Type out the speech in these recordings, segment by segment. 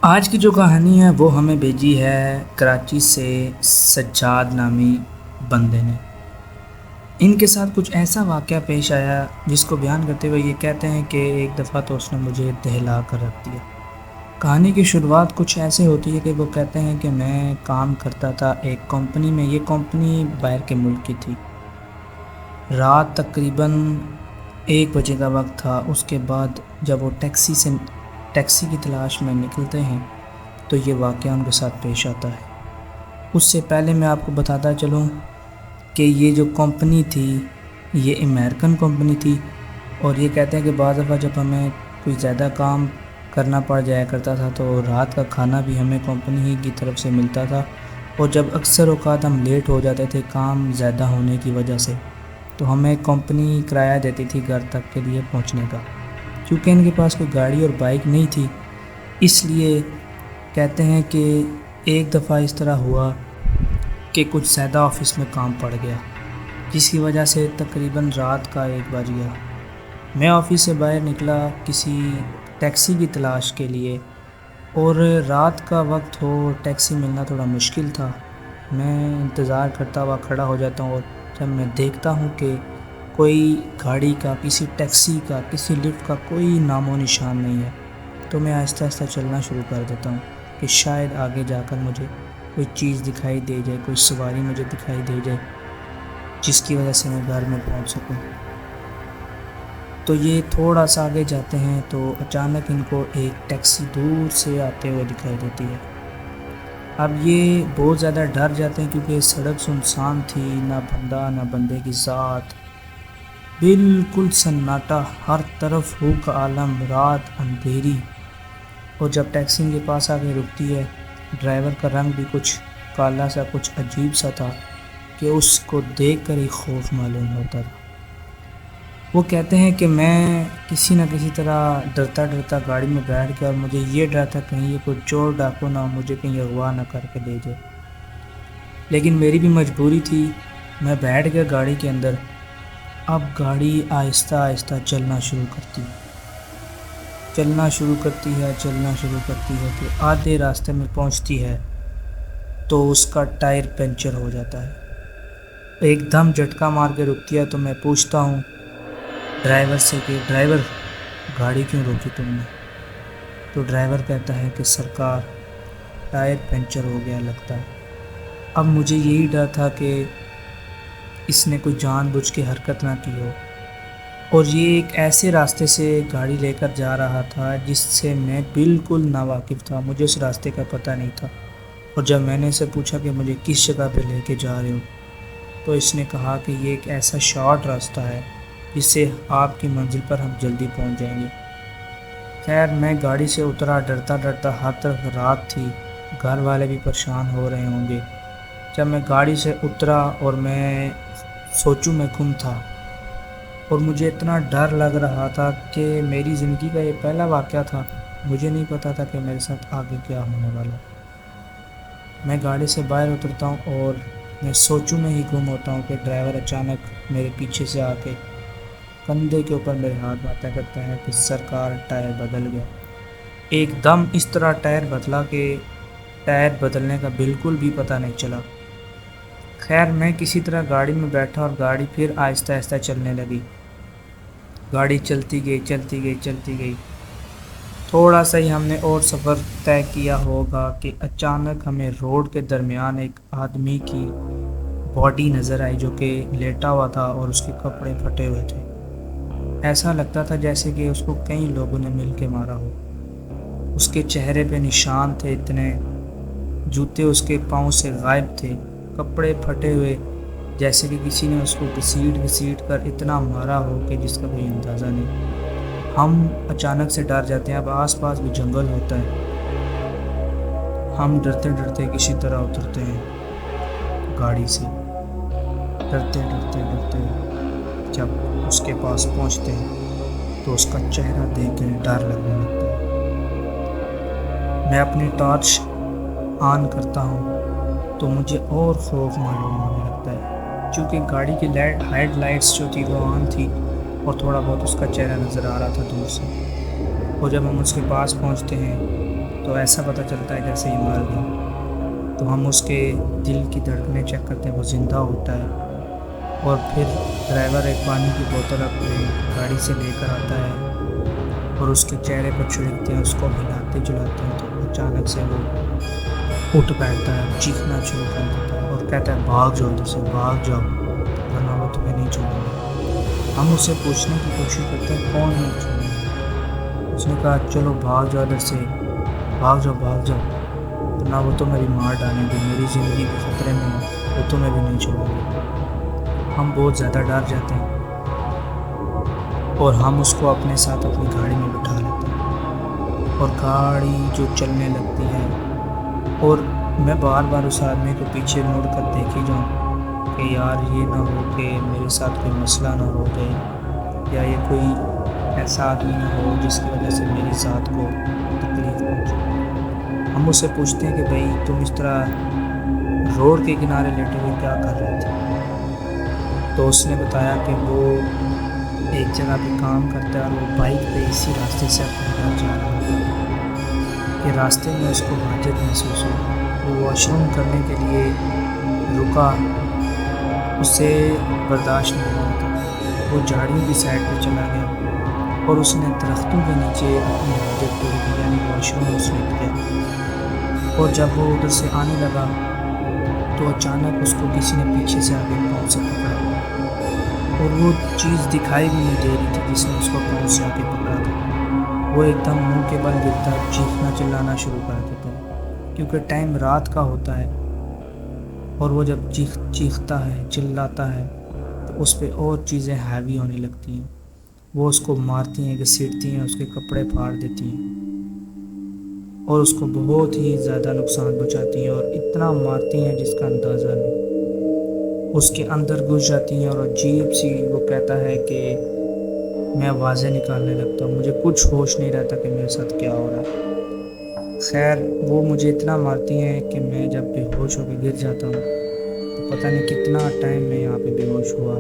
آج کی جو کہانی ہے وہ ہمیں بھیجی ہے کراچی سے سجاد نامی بندے نے۔ ان کے ساتھ کچھ ایسا واقعہ پیش آیا جس کو بیان کرتے ہوئے یہ کہتے ہیں کہ ایک دفعہ تو اس نے مجھے دہلا کر رکھ دیا۔ کہانی کی شروعات کچھ ایسے ہوتی ہے کہ وہ کہتے ہیں کہ میں کام کرتا تھا ایک کمپنی میں، یہ کمپنی باہر کے ملک کی تھی۔ رات تقریباً 1 بجے کا وقت تھا۔ اس کے بعد جب وہ ٹیکسی کی تلاش میں نکلتے ہیں تو یہ واقعہ ان کے ساتھ پیش آتا ہے۔ اس سے پہلے میں آپ کو بتاتا چلوں کہ یہ جو کمپنی تھی یہ امریکن کمپنی تھی، اور یہ کہتے ہیں کہ بعض دفعہ جب ہمیں کوئی زیادہ کام کرنا پڑ جایا کرتا تھا تو رات کا کھانا بھی ہمیں کمپنی ہی کی طرف سے ملتا تھا، اور جب اکثر اوقات ہم لیٹ ہو جاتے تھے کام زیادہ ہونے کی وجہ سے تو ہمیں کمپنی کرایہ دیتی تھی گھر تک کے لیے پہنچنے کا۔ کیونکہ ان کے پاس کوئی گاڑی اور بائک نہیں تھی، اس لیے کہتے ہیں کہ ایک دفعہ اس طرح ہوا کہ کچھ زیادہ آفس میں کام پڑ گیا، جس کی وجہ سے تقریباً رات کا 1 بج گیا۔ میں آفس سے باہر نکلا کسی ٹیکسی کی تلاش کے لیے، اور رات کا وقت ہو ٹیکسی ملنا تھوڑا مشکل تھا۔ میں انتظار کرتا ہوا کھڑا ہو جاتا ہوں، اور جب میں دیکھتا ہوں کہ کوئی گاڑی کا، کسی ٹیکسی کا، کسی لفٹ کا کوئی نام و نشان نہیں ہے، تو میں آہستہ آہستہ چلنا شروع کر دیتا ہوں کہ شاید آگے جا کر مجھے کوئی چیز دکھائی دے جائے، کوئی سواری مجھے دکھائی دے جائے جس کی وجہ سے میں گھر میں پہنچ سکوں۔ تو یہ تھوڑا سا آگے جاتے ہیں تو اچانک ان کو ایک ٹیکسی دور سے آتے ہوئے دکھائی دیتی ہے۔ اب یہ بہت زیادہ ڈر جاتے ہیں کیونکہ سڑک سنسان تھی، نہ بندہ نہ بندے کی ذات، بالکل سناٹا، ہر طرف ہو کا عالم، رات اندھیری۔ اور جب ٹیکسی کے پاس آ کے رکتی ہے، ڈرائیور کا رنگ بھی کچھ کالا سا، کچھ عجیب سا تھا کہ اس کو دیکھ کر ہی خوف معلوم ہوتا تھا۔ وہ کہتے ہیں کہ میں کسی نہ کسی طرح ڈرتا ڈرتا گاڑی میں بیٹھ گیا، اور مجھے یہ ڈر تھا کہیں یہ کوئی چور ڈاکو نہ ہو، مجھے کہیں اغوا نہ کر کے لے جائے۔ لیکن میری بھی مجبوری تھی، میں بیٹھ گیا گاڑی کے اندر۔ اب گاڑی آہستہ آہستہ چلنا شروع کرتی ہے کہ آدھے راستے میں پہنچتی ہے تو اس کا ٹائر پنچر ہو جاتا ہے۔ ایک دم جھٹکا مار کے رکتی ہے، تو میں پوچھتا ہوں ڈرائیور سے کہ ڈرائیور گاڑی کیوں روکی تم نے؟ تو ڈرائیور کہتا ہے کہ سرکار ٹائر پنچر ہو گیا لگتا ہے۔ اب مجھے یہی ڈر تھا کہ اس نے کوئی جان بوجھ کے حرکت نہ کی ہو، اور یہ ایک ایسے راستے سے گاڑی لے کر جا رہا تھا جس سے میں بالکل ناواقف تھا، مجھے اس راستے کا پتہ نہیں تھا۔ اور جب میں نے اسے پوچھا کہ مجھے کس جگہ پہ لے کے جا رہے ہو، تو اس نے کہا کہ یہ ایک ایسا شارٹ راستہ ہے جس سے آپ کی منزل پر ہم جلدی پہنچ جائیں گے۔ خیر میں گاڑی سے اترا ڈرتا ڈرتا، ہر طرف رات تھی، گھر والے بھی پریشان ہو رہے ہوں گے۔ جب میں گاڑی سے اترا اور میں سوچوں میں گم تھا، اور مجھے اتنا ڈر لگ رہا تھا کہ میری زندگی کا یہ پہلا واقعہ تھا، مجھے نہیں پتا تھا کہ میرے ساتھ آگے کیا ہونے والا۔ میں گاڑی سے باہر اترتا ہوں اور میں سوچوں میں ہی گم ہوتا ہوں کہ ڈرائیور اچانک میرے پیچھے سے آ کے کندھے کے اوپر میرے ہاتھ باتیں کرتا ہے کہ سرکار ٹائر بدل گیا۔ ایک دم اس طرح ٹائر بدلا کہ ٹائر بدلنے کا بالکل بھی پتہ نہیں چلا۔ خیر میں کسی طرح گاڑی میں بیٹھا، اور گاڑی پھر آہستہ آہستہ چلنے لگی۔ گاڑی چلتی گئی۔ تھوڑا سا ہی ہم نے اور سفر طے کیا ہوگا کہ اچانک ہمیں روڈ کے درمیان ایک آدمی کی باڈی نظر آئی جو کہ لیٹا ہوا تھا، اور اس کے کپڑے پھٹے ہوئے تھے۔ ایسا لگتا تھا جیسے کہ اس کو کئی لوگوں نے مل کے مارا ہو۔ اس کے چہرے پہ نشان تھے اتنے، جوتے اس کے پاؤں سے غائب تھے، کپڑے پھٹے ہوئے، جیسے کہ کسی نے اس کو گھسیٹ کر اتنا مارا ہو کہ جس کا کوئی اندازہ نہیں۔ ہم اچانک سے ڈر جاتے ہیں، اب آس پاس بھی جنگل ہوتا ہے۔ ہم ڈرتے ڈرتے کسی طرح اترتے ہیں گاڑی سے، ڈرتے جب اس کے پاس پہنچتے ہیں تو اس کا چہرہ دیکھ کر ڈر لگنے لگتا ہے۔ میں اپنی ٹارچ آن کرتا ہوں تو مجھے اور خوف معلوم ہونے لگتا ہے، چونکہ گاڑی کی ہیڈ لائٹس جو تھی وہ آن تھی، اور تھوڑا بہت اس کا چہرہ نظر آ رہا تھا دور سے۔ اور جب ہم اس کے پاس پہنچتے ہیں تو ایسا پتہ چلتا ہے جیسے ہی مر گیا۔ تو ہم اس کے دل کی دھڑکنیں چیک کرتے ہیں، وہ زندہ ہوتا ہے۔ اور پھر ڈرائیور ایک پانی کی بوتل اپنے گاڑی سے لے کر آتا ہے اور اس کے چہرے پر چھڑکتے ہیں، اس کو ہلاتے جلاتے ہیں، تو اچانک سے وہ اٹھ بیٹھتا ہے، چیخنا شروع کر دیتا ہے اور کہتا ہے بھاگ جاؤ، ادھر سے بھاگ جاؤ ورنہ وہ تمہیں نہیں چھوڑیں گے۔ ہم اسے پوچھنے کی کوشش کرتے ہیں کون نہیں چھوڑیں گے۔ اس نے کہا چلو بھاگ جاؤ ادھر سے، بھاگ جاؤ بھاگ جاؤ ورنہ وہ تمہیں بھی مار ڈالیں گے، میری زندگی بھی خطرے میں ہے، وہ تمہیں بھی نہیں چھوڑیں گے۔ ہم بہت زیادہ ڈر جاتے ہیں اور ہم اس کو اپنے ساتھ اپنی گاڑی میں بٹھا لیتے ہیں اور گاڑی جو چلنے لگتی ہے، اور میں بار بار اس آدمی کو پیچھے مڑ کر دیکھی جاؤں کہ یار یہ نہ ہو کہ میرے ساتھ کوئی مسئلہ نہ ہو جائے، یا یہ کوئی ایسا آدمی نہ ہو جس کی وجہ سے میری ذات کو تکلیف پہنچے۔ ہم اس سے پوچھتے ہیں کہ بھائی تم اس طرح روڈ کے کنارے لیٹے ہوئے کیا کر رہے تھے؟ تو اس نے بتایا کہ وہ ایک جگہ پہ کام کرتا ہے اور وہ بائک پہ اسی راستے سے اپنے گھر جا رہا تھا کہ راستے میں اس کو حاجت محسوس ہوئی، وہ واش روم کرنے کے لیے رکا، اسے برداشت نہیں ہوا تھا، وہ جھاڑیوں کی سائڈ پہ چلا گیا اور اس نے درختوں کے نیچے اپنی حاجت پوری کی، یعنی واش روم اس نے کیا۔ اور جب وہ ادھر سے آنے لگا تو اچانک اس کو کسی نے پیچھے سے آگے پاؤں سے پکڑا، اور وہ چیز دکھائی بھی نہیں دے رہی تھی جس نے اس کو پاؤں سے آگے پکڑا تھا۔ وہ ایک دم منہ کے بل گرتا، چیخنا چلانا شروع کر دیتا ہے کیونکہ ٹائم رات کا ہوتا ہے، اور وہ جب چیختا ہے چلاتا ہے تو اس پہ اور چیزیں ہیوی ہونے لگتی ہیں، وہ اس کو مارتی ہیں، گھسیٹتی ہیں، اس کے کپڑے پھاڑ دیتی ہیں اور اس کو بہت ہی زیادہ نقصان پہنچاتی ہیں، اور اتنا مارتی ہیں جس کا اندازہ نہیں، اس کے اندر گھس جاتی ہیں اور عجیب سی وہ کہتا ہے کہ میں آوازیں نکالنے لگتا ہوں، مجھے کچھ ہوش نہیں رہتا کہ میرے ساتھ کیا ہو رہا ہے۔ خیر وہ مجھے اتنا مارتی ہیں کہ میں جب بے ہوش ہو کے گر جاتا ہوں تو پتہ نہیں کتنا ٹائم میں یہاں پہ بے ہوش ہوا،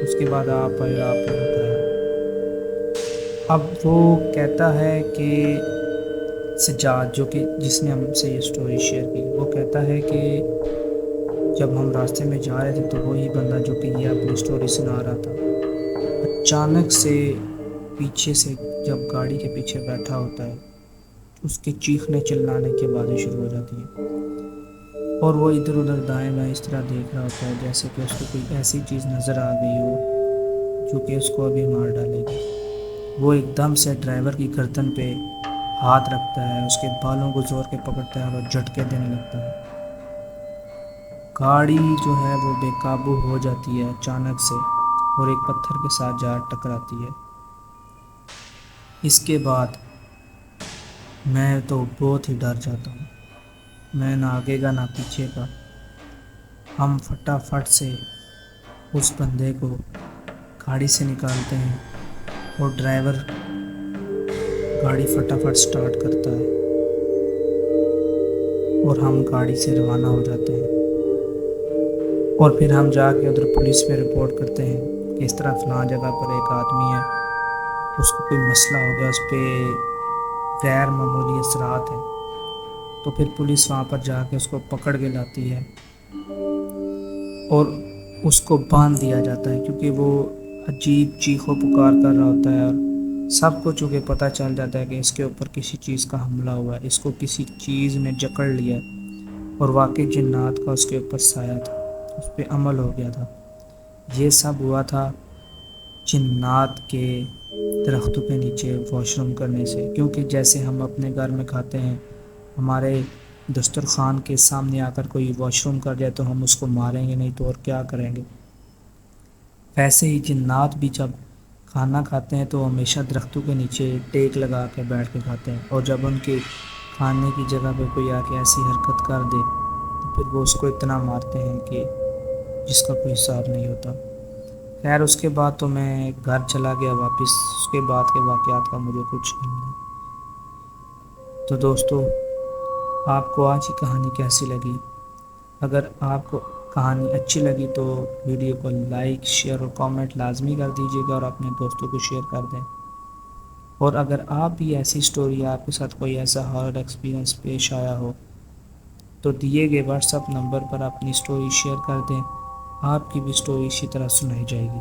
اس کے بعد آپ نے اٹھایا۔ اب وہ کہتا ہے کہ سجاد، جو کہ جس نے ہم سے یہ سٹوری شیئر کی، وہ کہتا ہے کہ جب ہم راستے میں جا رہے تھے تو وہی بندہ جو کہ یہ اپنی سٹوری سنا رہا تھا، اچانک سے پیچھے سے جب گاڑی کے پیچھے بیٹھا ہوتا ہے اس کے چیخنے چلانے کی باتیں شروع ہو جاتی ہیں، اور وہ ادھر ادھر دائیں بائیں اس طرح دیکھ رہا ہوتا ہے جیسے کہ اس کو کوئی ایسی چیز نظر آ گئی ہو جو کہ اس کو ابھی مار ڈالے گی۔ وہ ایک دم سے ڈرائیور کی گردن پہ ہاتھ رکھتا ہے، اس کے بالوں کو زور کے پکڑتا ہے اور جھٹکے دینے لگتا ہے۔ گاڑی جو ہے وہ بے قابو ہو جاتی ہے اچانک سے اور ایک پتھر کے ساتھ جا ٹکراتی ہے۔ اس کے بعد میں تو بہت ہی ڈر جاتا ہوں، میں نہ آگے کا نہ پیچھے کا۔ ہم فٹافٹ سے اس بندے کو گاڑی سے نکالتے ہیں اور ڈرائیور گاڑی فٹافٹ سٹارٹ کرتا ہے اور ہم گاڑی سے روانہ ہو جاتے ہیں، اور پھر ہم جا کے ادھر پولیس میں رپورٹ کرتے ہیں کہ اس طرح فلاں جگہ پر ایک آدمی ہے، اس کو کوئی مسئلہ ہو گیا، اس پہ غیر معمولی اثرات ہیں۔ تو پھر پولیس وہاں پر جا کے اس کو پکڑ کے لاتی ہے اور اس کو باندھ دیا جاتا ہے کیونکہ وہ عجیب چیخ و پکار کر رہا ہوتا ہے، اور سب کو چونکہ پتہ چل جاتا ہے کہ اس کے اوپر کسی چیز کا حملہ ہوا ہے، اس کو کسی چیز نے جکڑ لیا ہے، اور واقعی جنات کا اس کے اوپر سایہ تھا، اس پہ عمل ہو گیا تھا۔ یہ سب ہوا تھا جنات کے درختوں کے نیچے واش روم کرنے سے، کیونکہ جیسے ہم اپنے گھر میں کھاتے ہیں، ہمارے دسترخوان کے سامنے آ کر کوئی واش روم کر جائے تو ہم اس کو ماریں گے نہیں تو اور کیا کریں گے، ویسے ہی جنات بھی جب کھانا کھاتے ہیں تو ہمیشہ درختوں کے نیچے ٹیک لگا کے بیٹھ کے کھاتے ہیں، اور جب ان کے کھانے کی جگہ پہ کوئی آ کے ایسی حرکت کر دے تو پھر وہ اس کو اتنا مارتے ہیں کہ جس کا کوئی حساب نہیں ہوتا۔ خیر اس کے بعد تو میں گھر چلا گیا واپس، اس کے بعد کے واقعات کا مجھے کچھ علم نہیں۔ تو دوستو، آپ کو آج کی کہانی کیسی لگی؟ اگر آپ کو کہانی اچھی لگی تو ویڈیو کو لائک، شیئر اور کامنٹ لازمی کر دیجیے گا، اور اپنے دوستوں کو شیئر کر دیں، اور اگر آپ بھی ایسی اسٹوری آپ کے ساتھ کوئی ایسا ہارر ایکسپیرئنس پیش آیا ہو تو دیے گئے واٹس اپ نمبر پر اپنی اسٹوری شیئر کر دیں، آپ کی بھی اسٹوری اسی طرح سنائی جائے گی۔